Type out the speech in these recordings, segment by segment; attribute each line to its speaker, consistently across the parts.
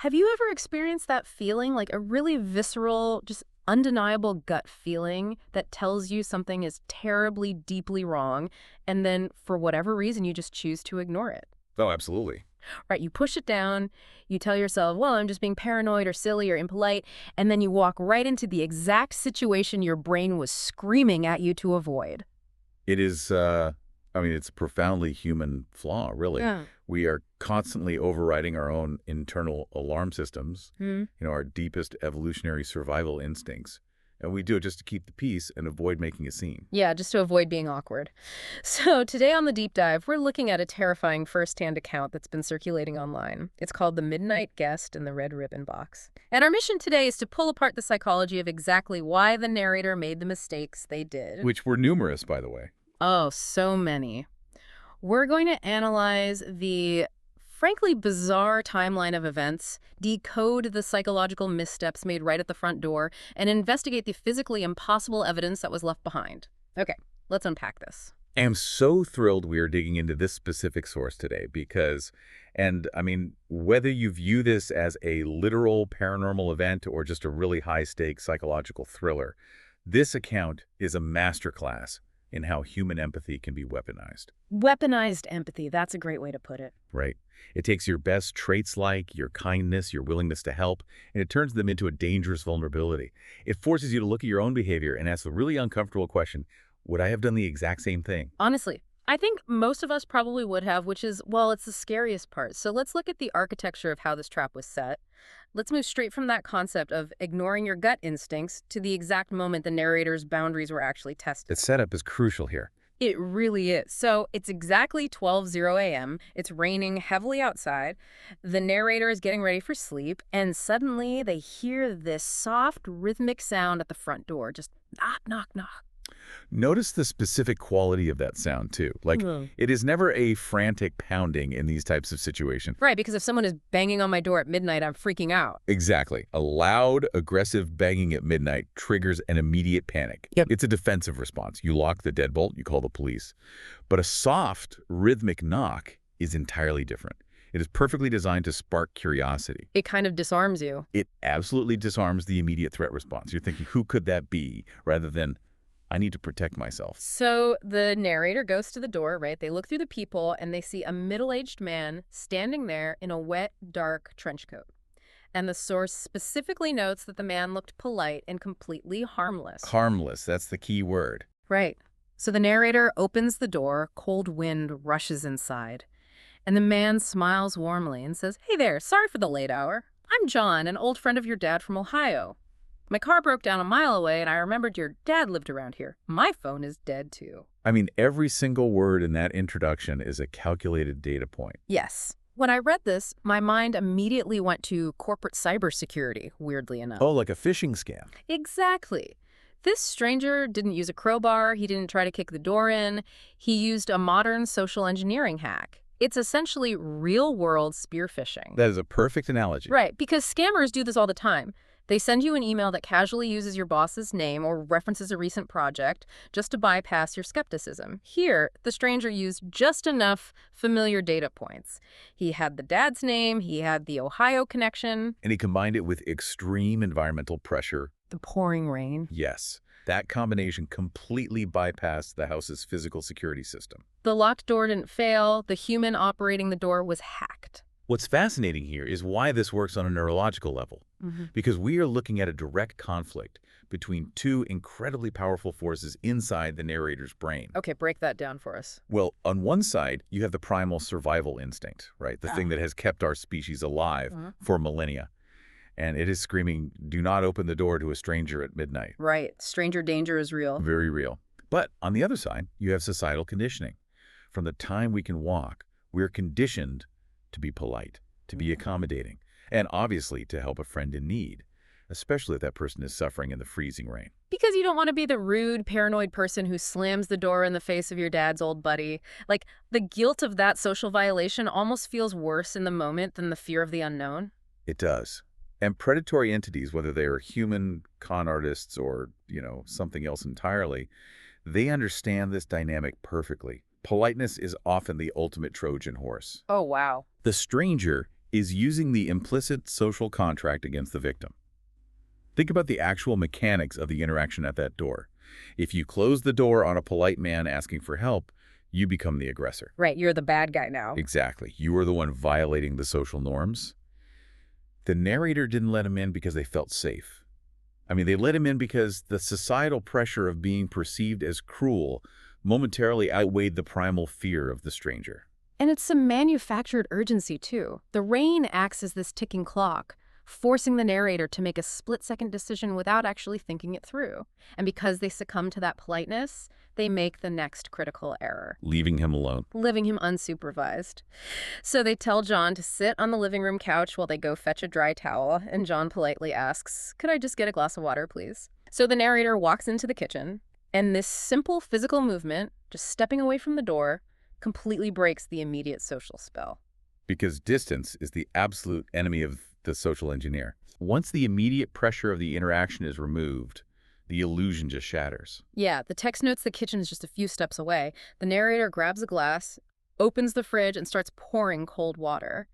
Speaker 1: Have you ever experienced that feeling, like a really visceral, just undeniable gut feeling that tells you something is terribly, deeply wrong, and then for whatever reason you just choose to ignore it?
Speaker 2: Oh, absolutely.
Speaker 1: Right, you push it down, you tell yourself, well, I'm just being paranoid or silly or impolite, and then you walk right into the exact situation your brain was screaming at you to avoid.
Speaker 2: It is, it's a profoundly human flaw, really.
Speaker 1: Yeah.
Speaker 2: We are constantly overriding our own internal alarm systems,
Speaker 1: Hmm.
Speaker 2: our deepest evolutionary survival instincts. And we do it just to keep the peace and avoid making a scene.
Speaker 1: Yeah, just to avoid being awkward. So today on the deep dive, we're looking at a terrifying firsthand account that's been circulating online. It's called The Midnight Guest in the Red Ribbon Box. And our mission today is to pull apart the psychology of exactly why the narrator made the mistakes they did.
Speaker 2: Which were numerous, by the way.
Speaker 1: Oh, so many. We're going to analyze the frankly bizarre timeline of events, decode the psychological missteps made right at the front door, and investigate the physically impossible evidence that was left behind. Okay, let's unpack this.
Speaker 2: I am so thrilled we are digging into this specific source today because, whether you view this as a literal paranormal event or just a really high-stakes psychological thriller, this account is a masterclass in how human empathy can be weaponized,
Speaker 1: Weaponized empathy, that's a great way to put it.
Speaker 2: right? It takes your best traits like your kindness, your willingness to help, and it turns them into a dangerous vulnerability. It forces you to look at your own behavior and ask the really uncomfortable question, would I have done the exact same thing?
Speaker 1: Honestly, I think most of us probably would have, which is, well, it's the scariest part. So let's look at the architecture of how this trap was set. Let's move straight from that concept of ignoring your gut instincts to the exact moment the narrator's boundaries were actually
Speaker 2: The
Speaker 1: tested.
Speaker 2: setup is crucial here.
Speaker 1: It really is. So it's exactly 12:00 a.m. It's raining heavily outside. The narrator is getting ready for sleep, and suddenly they hear this soft, rhythmic sound at the front door. Just knock, knock, knock.
Speaker 2: Notice the specific quality of that sound, too. Like,
Speaker 1: Mhm.
Speaker 2: it is never a frantic pounding in these types of situations.
Speaker 1: Right, because if someone is banging on my door at midnight, I'm freaking out.
Speaker 2: Exactly. A loud, aggressive banging at midnight triggers an immediate panic.
Speaker 1: Yep.
Speaker 2: It's a defensive response. You lock the deadbolt, you call the police. But a soft, rhythmic knock is entirely different. It is perfectly designed to spark curiosity.
Speaker 1: It kind of disarms you.
Speaker 2: It absolutely disarms the immediate threat response. You're thinking, who could that be? Rather than, I need to protect myself.
Speaker 1: So the narrator goes to the door, right? They look through the peephole and they see a middle-aged man standing there in a wet, dark trench coat. And the source specifically notes that the man looked polite and completely harmless.
Speaker 2: Harmless, that's the key word.
Speaker 1: Right. So the narrator opens the door, cold wind rushes inside. And the man smiles warmly and says, "Hey there, sorry for the late hour. I'm John, an old friend of your dad from Ohio. My car broke down a mile away and I remembered your dad lived around here. My phone is dead too."
Speaker 2: Every single word in that introduction is a calculated data point.
Speaker 1: Yes. When I read this, my mind immediately went to corporate cybersecurity, weirdly enough.
Speaker 2: Oh, like a phishing scam.
Speaker 1: Exactly. This stranger didn't use a crowbar, he didn't try to kick the door in, he used a modern social engineering hack. It's essentially real-world spear phishing.
Speaker 2: That is a perfect analogy.
Speaker 1: Right, because scammers do this all the time. They send you an email that casually uses your boss's name or references a recent project just to bypass your skepticism. Here, the stranger used just enough familiar data points. He had the dad's name, he had the Ohio connection,
Speaker 2: And he combined it with extreme environmental pressure.
Speaker 1: the pouring rain.
Speaker 2: Yes, that combination completely bypassed the house's physical security system.
Speaker 1: The locked door didn't fail, the human operating the door was hacked.
Speaker 2: What's fascinating here is why this works on a neurological level. Because we are looking at a direct conflict between two incredibly powerful forces inside the narrator's brain.
Speaker 1: Okay, break that down for us.
Speaker 2: Well, on one side, you have the primal survival instinct, right? The thing that has kept our species alive for millennia. And it is screaming, do not open the door to a stranger at midnight.
Speaker 1: Right, stranger danger is real.
Speaker 2: Very real. But on the other side, you have societal conditioning. From the time we can walk, we're conditioned to be polite, to be accommodating, and obviously to help a friend in need, especially if that person is suffering in the freezing rain.
Speaker 1: Because you don't want to be the rude, paranoid person who slams the door in the face of your dad's old buddy. Like, the guilt of that social violation almost feels worse in the moment than the fear of the unknown.
Speaker 2: It does. And predatory entities, whether they are human con artists or, something else entirely, they understand this dynamic perfectly. Politeness is often the ultimate Trojan horse.
Speaker 1: Oh, wow.
Speaker 2: The stranger is using the implicit social contract against the victim. Think about the actual mechanics of the interaction at that door. If you close the door on a polite man asking for help, you become the aggressor.
Speaker 1: Right, you're the bad guy now.
Speaker 2: Exactly. You are the one violating the social norms. The narrator didn't let him in because they felt safe. I mean, they let him in because the societal pressure of being perceived as cruel momentarily outweighed the primal fear of the stranger.
Speaker 1: And it's some manufactured urgency, too. The rain acts as this ticking clock, forcing the narrator to make a split-second decision without actually thinking it through. And because they succumb to that politeness, they make the next critical error,
Speaker 2: Leaving him alone.
Speaker 1: leaving him unsupervised. So they tell John to sit on the living room couch while they go fetch a dry towel, and John politely asks, "Could I just get a glass of water, please?" So the narrator walks into the kitchen, and this simple physical movement, just stepping away from the door, completely breaks the immediate social spell.
Speaker 2: Because distance is the absolute enemy of the social engineer. Once the immediate pressure of the interaction is removed, the illusion just shatters.
Speaker 1: Yeah, the text notes the kitchen is just a few steps away. The narrator grabs a glass, opens the fridge, and starts pouring cold water.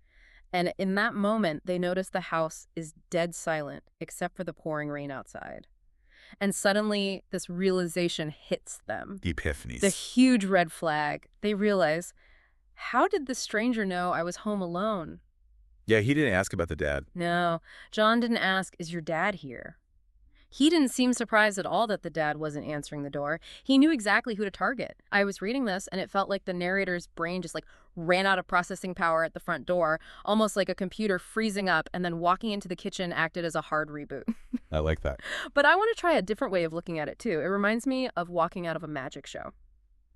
Speaker 1: And in that moment, they notice the house is dead silent, except for the pouring rain outside. And suddenly, this realization hits them.
Speaker 2: The epiphanies.
Speaker 1: The huge red flag. They realize, how did the stranger know I was home alone?
Speaker 2: Yeah, he didn't ask about the dad.
Speaker 1: No, John didn't ask, "Is your dad here?" He didn't seem surprised at all that the dad wasn't answering the door. He knew exactly who to target. I was reading this, and it felt like the narrator's brain just ran out of processing power at the front door, almost like a computer freezing up, and then walking into the kitchen acted as a hard reboot.
Speaker 2: I like that.
Speaker 1: But I want to try a different way of looking at it, too. It reminds me of walking out of a magic show.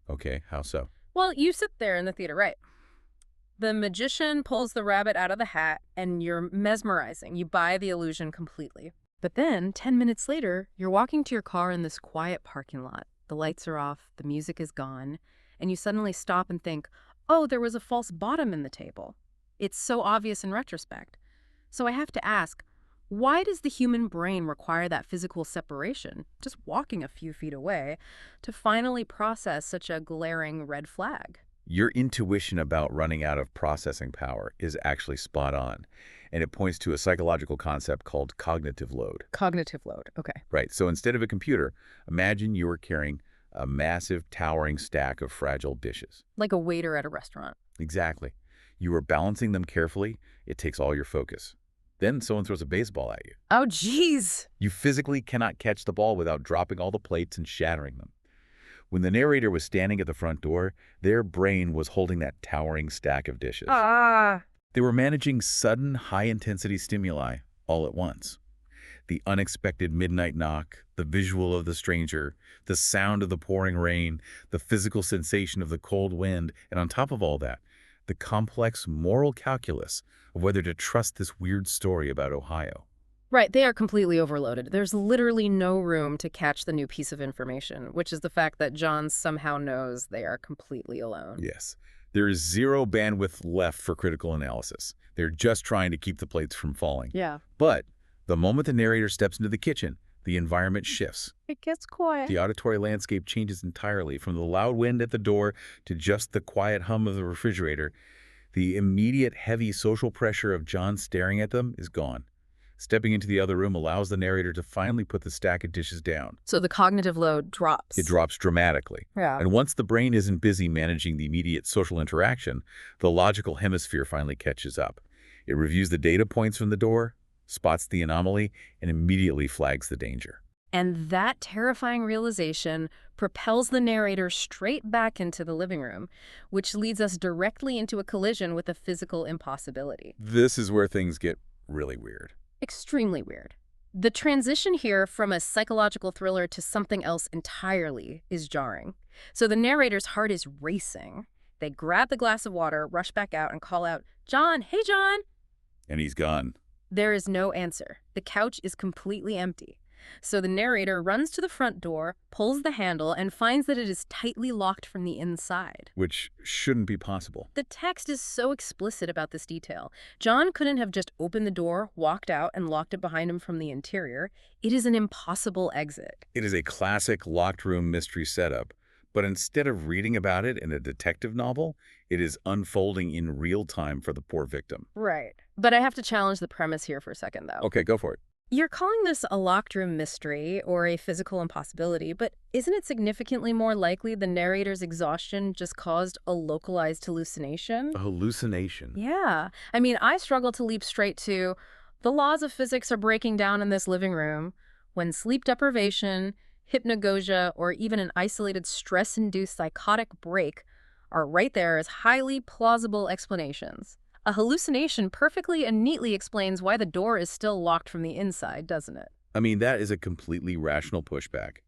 Speaker 2: Okay, how so?
Speaker 1: Well, you sit there in the theater, right? The magician pulls the rabbit out of the hat, and you're mesmerizing. You buy the illusion completely. But then, 10 minutes later, you're walking to your car in this quiet parking lot. The lights are off, the music is gone, and you suddenly stop and think, oh, there was a false bottom in the table. It's so obvious in retrospect. So I have to ask, why does the human brain require that physical separation, just walking a few feet away, to finally process such a glaring red flag?
Speaker 2: Your intuition about running out of processing power is actually spot on, and it points to a psychological concept called cognitive load.
Speaker 1: Cognitive load, okay.
Speaker 2: Right, so instead of a computer, imagine you are carrying a massive, towering stack of fragile dishes.
Speaker 1: Like a waiter at a restaurant.
Speaker 2: Exactly. You are balancing them carefully. It takes all your focus. Then someone throws a baseball at you.
Speaker 1: Oh, geez.
Speaker 2: You physically cannot catch the ball without dropping all the plates and shattering them. When the narrator was standing at the front door, their brain was holding that towering stack of dishes. They were managing sudden, high-intensity stimuli all at once. The unexpected midnight knock, the visual of the stranger, the sound of the pouring rain, the physical sensation of the cold wind, and on top of all that, the complex moral calculus of whether to trust this weird story about Ohio.
Speaker 1: Right, they are completely overloaded. There's literally no room to catch the new piece of information, which is the fact that John somehow knows they are completely alone.
Speaker 2: Yes. There is zero bandwidth left for critical analysis. They're just trying to keep the plates from falling.
Speaker 1: Yeah.
Speaker 2: But the moment the narrator steps into the kitchen, the environment shifts.
Speaker 1: It gets quiet.
Speaker 2: The auditory landscape changes entirely, from the loud wind at the door to just the quiet hum of the refrigerator. The immediate heavy social pressure of John staring at them is gone. Stepping into the other room allows the narrator to finally put the stack of dishes down.
Speaker 1: So the cognitive load drops.
Speaker 2: It drops dramatically.
Speaker 1: Yeah.
Speaker 2: And once the brain isn't busy managing the immediate social interaction, the logical hemisphere finally catches up. It reviews the data points from the door, spots the anomaly, and immediately flags the danger.
Speaker 1: And that terrifying realization propels the narrator straight back into the living room, which leads us directly into a collision with a physical impossibility.
Speaker 2: This is where things get really weird.
Speaker 1: Extremely weird. The transition here from a psychological thriller to something else entirely is jarring. So the narrator's heart is racing. They grab the glass of water, rush back out, and call out, "John, hey, John!"
Speaker 2: And he's gone.
Speaker 1: There is no answer. The couch is completely empty. So the narrator runs to the front door, pulls the handle, and finds that it is tightly locked from the inside.
Speaker 2: Which shouldn't be possible.
Speaker 1: The text is so explicit about this detail. John couldn't have just opened the door, walked out, and locked it behind him from the interior. It is an impossible exit.
Speaker 2: It is a classic locked room mystery setup, but instead of reading about it in a detective novel, it is unfolding in real time for the poor victim.
Speaker 1: Right. But I have to challenge the premise here for a second, though.
Speaker 2: Okay, go for it.
Speaker 1: You're calling this a locked room mystery or a physical impossibility, but isn't it significantly more likely the narrator's exhaustion just caused a localized hallucination?
Speaker 2: A hallucination.
Speaker 1: Yeah. I mean, I struggle to leap straight to the laws of physics are breaking down in this living room when sleep deprivation, hypnagogia, or even an isolated stress-induced psychotic break are right there as highly plausible explanations. A hallucination perfectly and neatly explains why the door is still locked from the inside, doesn't it?
Speaker 2: I mean, that is a completely rational pushback.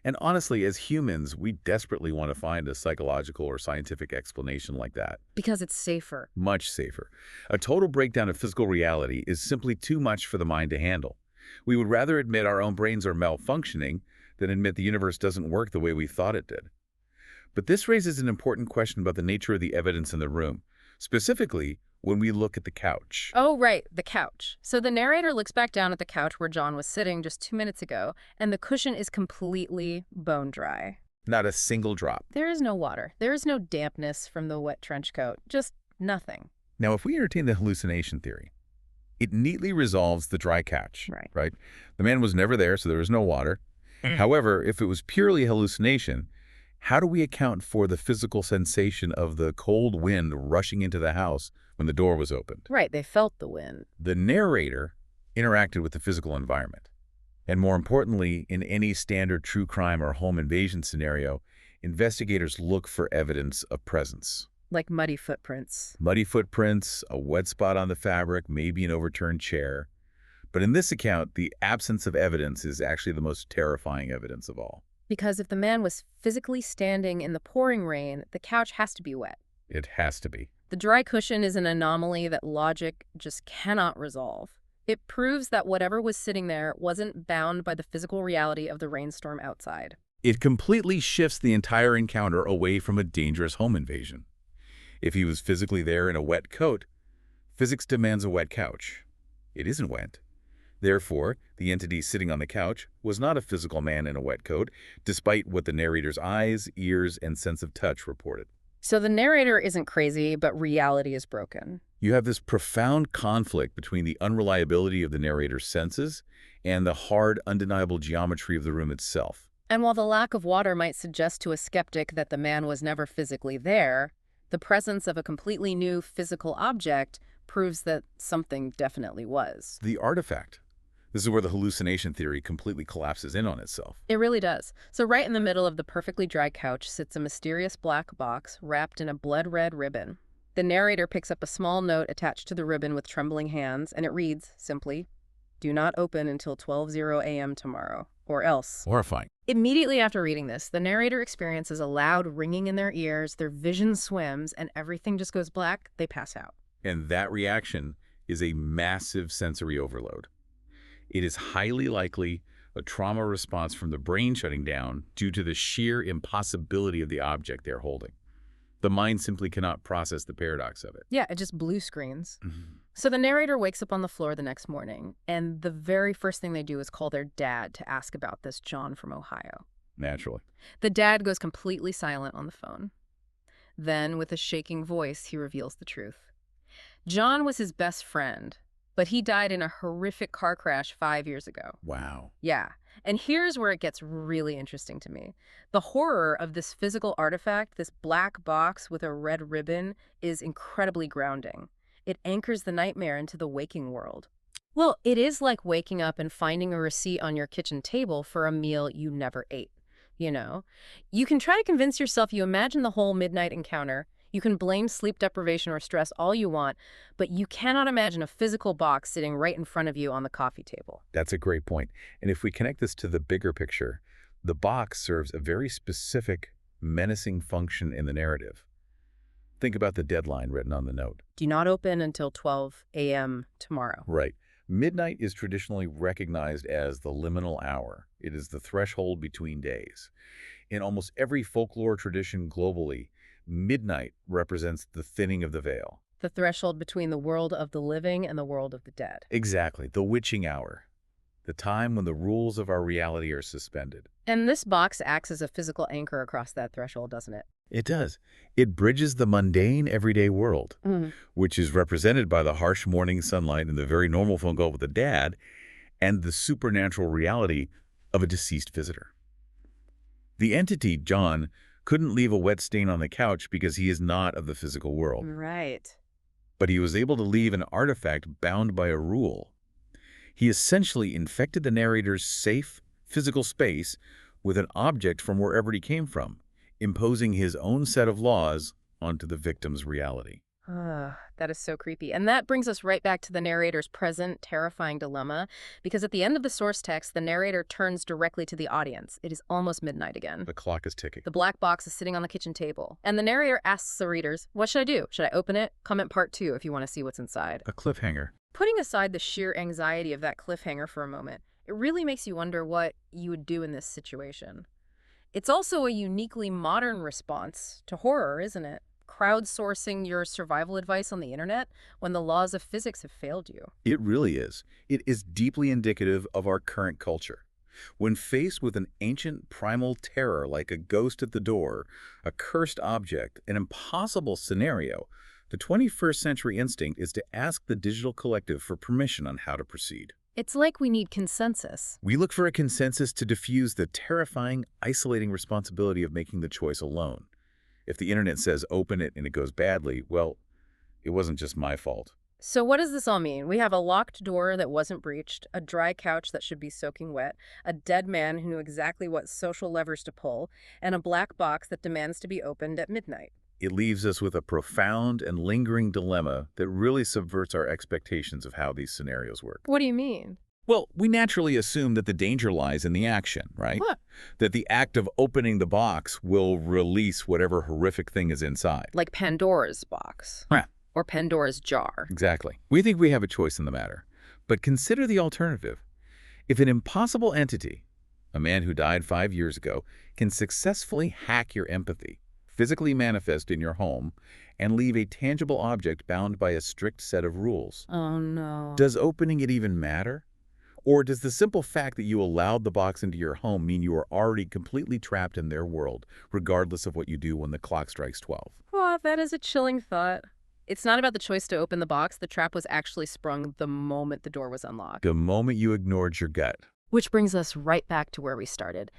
Speaker 2: And honestly, as humans, we desperately want to find a psychological or scientific explanation like that.
Speaker 1: Because it's safer.
Speaker 2: Much safer. A total breakdown of physical reality is simply too much for the mind to handle. We would rather admit our own brains are malfunctioning than admit the universe doesn't work the way we thought it did. But this raises an important question about the nature of the evidence in the room, specifically when we look at the couch.
Speaker 1: Oh, right, the couch. So the narrator looks back down at the couch where John was sitting just 2 minutes ago, and the cushion is completely bone dry.
Speaker 2: Not a single drop.
Speaker 1: There is no water. There is no dampness from the wet trench coat. Just nothing.
Speaker 2: Now, if we entertain the hallucination theory, it neatly resolves the dry couch, right? The man was never there, so there was no water. However, if it was purely a hallucination, how do we account for the physical sensation of the cold wind rushing into the house when the door was opened?
Speaker 1: Right, they felt the wind.
Speaker 2: The narrator interacted with the physical environment. And more importantly, in any standard true crime or home invasion scenario, investigators look for evidence of presence.
Speaker 1: Like muddy footprints.
Speaker 2: Muddy footprints, a wet spot on the fabric, maybe an overturned chair. But in this account, the absence of evidence is actually the most terrifying evidence of all.
Speaker 1: Because if the man was physically standing in the pouring rain, the couch has to be wet.
Speaker 2: It has to be.
Speaker 1: The dry cushion is an anomaly that logic just cannot resolve. It proves that whatever was sitting there wasn't bound by the physical reality of the rainstorm outside.
Speaker 2: It completely shifts the entire encounter away from a dangerous home invasion. If he was physically there in a wet coat, physics demands a wet couch. It isn't wet. Therefore, the entity sitting on the couch was not a physical man in a wet coat, despite what the narrator's eyes, ears, and sense of touch reported.
Speaker 1: So the narrator isn't crazy, but reality is broken.
Speaker 2: You have this profound conflict between the unreliability of the narrator's senses and the hard, undeniable geometry of the room itself.
Speaker 1: And while the lack of water might suggest to a skeptic that the man was never physically there, the presence of a completely new physical object proves that something definitely was.
Speaker 2: The artifact. This is where the hallucination theory completely collapses in on itself.
Speaker 1: It really does. So right in the middle of the perfectly dry couch sits a mysterious black box wrapped in a blood-red ribbon. The narrator picks up a small note attached to the ribbon with trembling hands, and it reads, simply, "Do not open until 12:00 a.m. tomorrow, or else."
Speaker 2: Horrifying.
Speaker 1: Immediately after reading this, the narrator experiences a loud ringing in their ears, their vision swims, and everything just goes black. They pass out.
Speaker 2: And that reaction is a massive sensory overload. It is highly likely a trauma response from the brain shutting down due to the sheer impossibility of the object they're holding. The mind simply cannot process the paradox of it.
Speaker 1: Yeah, it just blue screens. So the narrator wakes up on the floor the next morning, and the very first thing they do is call their dad to ask about this John from Ohio.
Speaker 2: Naturally.
Speaker 1: The dad goes completely silent on the phone. Then, with a shaking voice, he reveals the truth. John was his best friend, but he died in a horrific car crash 5 years ago.
Speaker 2: Wow.
Speaker 1: Yeah. And here's where it gets really interesting to me. The horror of this physical artifact, this black box with a red ribbon, is incredibly grounding. It anchors the nightmare into the waking world. Well, it is like waking up and finding a receipt on your kitchen table for a meal you never ate, you know? You can try to convince yourself you imagine the whole midnight encounter. You can blame sleep deprivation or stress all you want, but you cannot imagine a physical box sitting right in front of you on the coffee table.
Speaker 2: That's a great point. And if we connect this to the bigger picture, the box serves a very specific, menacing function in the narrative. Think about the deadline written on the note.
Speaker 1: Do not open until 12 a.m. tomorrow.
Speaker 2: Right. Midnight is traditionally recognized as the liminal hour. It is the threshold between days. In almost every folklore tradition globally, midnight represents the thinning of the veil.
Speaker 1: The threshold between the world of the living and the world of the dead.
Speaker 2: Exactly. The witching hour. The time when the rules of our reality are suspended.
Speaker 1: And this box acts as a physical anchor across that threshold, doesn't it?
Speaker 2: It does. It bridges the mundane, everyday world,
Speaker 1: Mm.
Speaker 2: which is represented by the harsh morning sunlight and the very normal phone call with the dad, and the supernatural reality of a deceased visitor. The entity, John, couldn't leave a wet stain on the couch because he is not of the physical world,
Speaker 1: Right.
Speaker 2: but he was able to leave an artifact bound by a rule. He essentially infected the narrator's safe, physical space with an object from wherever he came from, imposing his own set of laws onto the victim's reality.
Speaker 1: That is so creepy. And that brings us right back to the narrator's present, terrifying dilemma, because at the end of the source text, the narrator turns directly to the audience. It is almost midnight again.
Speaker 2: The clock is ticking.
Speaker 1: The black box is sitting on the kitchen table, and the narrator asks the readers, what should I do? Should I open it? Comment part 2 if you want to see what's inside.
Speaker 2: A cliffhanger.
Speaker 1: Putting aside the sheer anxiety of that cliffhanger for a moment, it really makes you wonder what you would do in this situation. It's also a uniquely modern response to horror, isn't it? Crowdsourcing your survival advice on the internet when the laws of physics have failed you.
Speaker 2: It really is. It is deeply indicative of our current culture. When faced with an ancient primal terror like a ghost at the door, a cursed object, an impossible scenario, the 21st century instinct is to ask the digital collective for permission on how to proceed.
Speaker 1: It's like we need consensus.
Speaker 2: We look for a consensus to diffuse the terrifying, isolating responsibility of making the choice alone. If the internet says open it and it goes badly, well, it wasn't just my fault.
Speaker 1: So what does this all mean? We have a locked door that wasn't breached, a dry couch that should be soaking wet, a dead man who knew exactly what social levers to pull, and a black box that demands to be opened at midnight.
Speaker 2: It leaves us with a profound and lingering dilemma that really subverts our expectations of how these scenarios work.
Speaker 1: What do you mean?
Speaker 2: Well, we naturally assume that the danger lies in the action, right?
Speaker 1: What?
Speaker 2: That the act of opening the box will release whatever horrific thing is inside.
Speaker 1: Like Pandora's box.
Speaker 2: Yeah.
Speaker 1: Or Pandora's jar.
Speaker 2: Exactly. We think we have a choice in the matter. But consider the alternative. If an impossible entity, a man who died 5 years ago, can successfully hack your empathy, physically manifest in your home, and leave a tangible object bound by a strict set of rules,
Speaker 1: Oh, no.
Speaker 2: does opening it even matter? Or does the simple fact that you allowed the box into your home mean you are already completely trapped in their world, regardless of what you do when the clock strikes 12?
Speaker 1: Oh, that is a chilling thought. It's not about the choice to open the box. The trap was actually sprung the moment the door was unlocked.
Speaker 2: The moment you ignored your gut.
Speaker 1: Which brings us right back to where we started.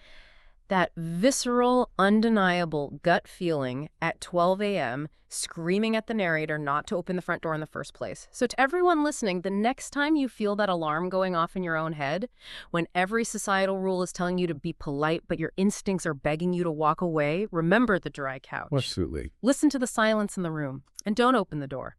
Speaker 1: That visceral, undeniable gut feeling at 12 a.m., screaming at the narrator not to open the front door in the first place. So to everyone listening, the next time you feel that alarm going off in your own head, when every societal rule is telling you to be polite, but your instincts are begging you to walk away, remember the dry couch.
Speaker 2: Absolutely.
Speaker 1: Listen to the silence in the room, and don't open the door.